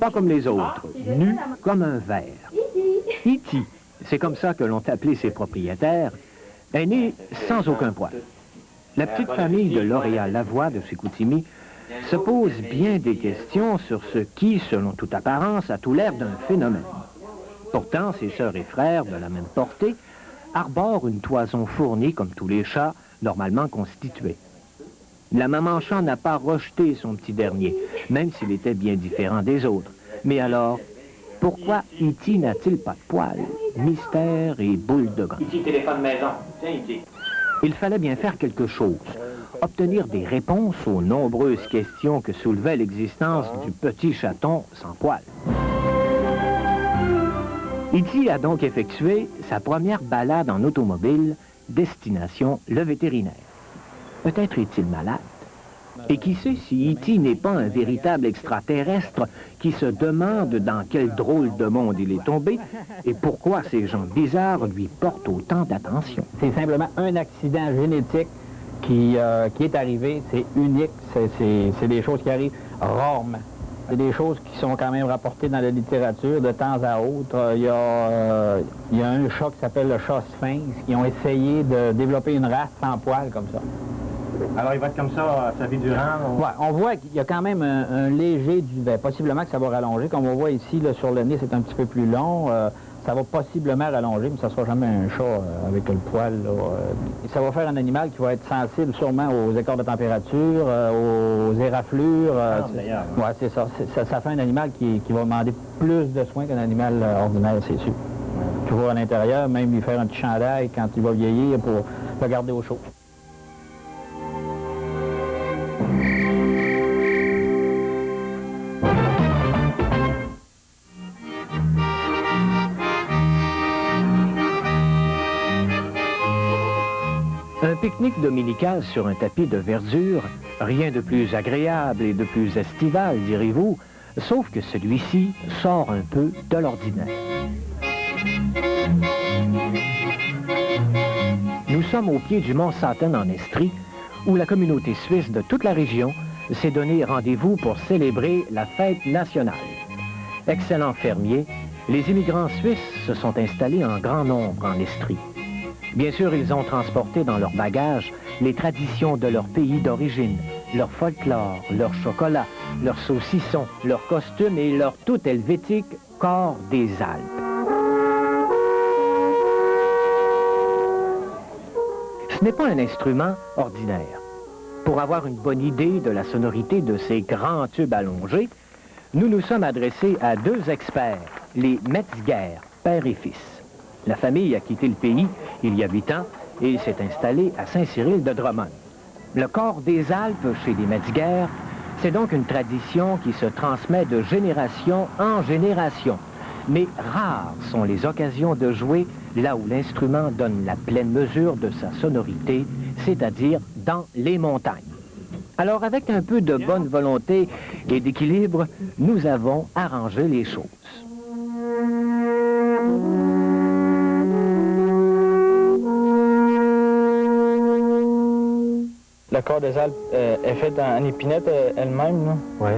Pas comme les autres, nu comme un verre. E.T., c'est comme ça que l'ont appelé ses propriétaires, est né sans aucun poil. La petite famille de L'Oréal Lavoie de Chicoutimi se pose bien des questions sur ce qui, selon toute apparence, a tout l'air d'un phénomène. Pourtant, ses sœurs et frères, de la même portée, arborent une toison fournie comme tous les chats, normalement constitués. La maman chat n'a pas rejeté son petit dernier, même s'il était bien différent des autres. Mais alors, pourquoi E.T. n'a-t-il pas de poils? Mystère et boule de gomme. E.T. téléphone maison. Tiens, E.T. Il fallait bien faire quelque chose, obtenir des réponses aux nombreuses questions que soulevait l'existence du petit chaton sans poils. E.T. a donc effectué sa première balade en automobile, destination le vétérinaire. Peut-être est-il malade. Et qui sait si E.T. n'est pas un véritable extraterrestre qui se demande dans quel drôle de monde il est tombé et pourquoi ces gens bizarres lui portent autant d'attention. C'est simplement un accident génétique qui est arrivé, c'est unique, c'est des choses qui arrivent rarement. C'est des choses qui sont quand même rapportées dans la littérature de temps à autre. Il y a un chat qui s'appelle le chat sphinx qui ont essayé de développer une race sans poils comme ça. Alors, il va être comme ça sa vie durant? Ouais, on voit qu'il y a quand même un léger duvet. Possiblement que ça va rallonger. Comme on voit ici, là, sur le nez, c'est un petit peu plus long. Ça va possiblement rallonger, mais ça ne sera jamais un chat avec le poil. Là, et ça va faire un animal qui va être sensible sûrement aux écarts de température, aux éraflures. Ouais, c'est ça. Ça fait un animal qui va demander plus de soins qu'un animal ordinaire, c'est sûr. Toujours à l'intérieur, même lui faire un petit chandail quand il va vieillir pour le garder au chaud. Un pique-nique dominical sur un tapis de verdure, rien de plus agréable et de plus estival, direz-vous, sauf que celui-ci sort un peu de l'ordinaire. Nous sommes au pied du mont Satten en Estrie, où la communauté suisse de toute la région s'est donné rendez-vous pour célébrer la fête nationale. Excellents fermiers, les immigrants suisses se sont installés en grand nombre en Estrie. Bien sûr, ils ont transporté dans leur bagage les traditions de leur pays d'origine, leur folklore, leur chocolat, leur saucisson, leur costume et leur tout helvétique corps des Alpes. Ce n'est pas un instrument ordinaire. Pour avoir une bonne idée de la sonorité de ces grands tubes allongés, nous nous sommes adressés à deux experts, les Metzger, père et fils. La famille a quitté le pays il y a 8 ans et s'est installée à Saint-Cyril-de-Drummond. Le corps des Alpes chez les Metzger, c'est donc une tradition qui se transmet de génération en génération. Mais rares sont les occasions de jouer là où l'instrument donne la pleine mesure de sa sonorité, c'est-à-dire dans les montagnes. Alors, avec un peu de bonne volonté et d'équilibre, nous avons arrangé les choses. Le corps des Alpes est fait en épinette elle-même. Oui.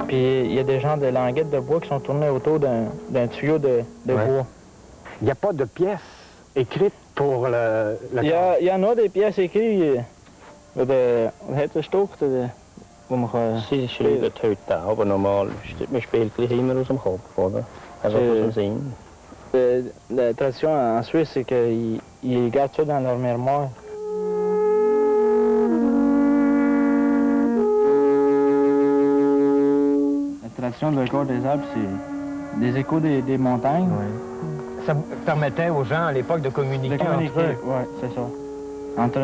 Puis il y a des genres de languettes de bois qui sont tournées autour d'un tuyau de bois. Il n'y a pas de pièces écrites pour le Il y en a des pièces écrites. Het heet een stok. Sie schreiben heute auch, aber normal, man spielt gleich immer aus dem Kopf, oder? Also aus dem Sinn. La tradition en Suisse, c'est qu'ils gardent ça dans leur mémoire. La tradition du corps des Alpes, c'est des échos des montagnes. Oui. Ça permettait aux gens à l'époque de communiquer entre eux. Oui, c'est ça. Entre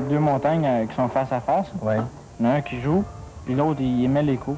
deux montagnes qui sont face à face. Oui. Il y en a un qui joue, puis l'autre, il émet l'écho.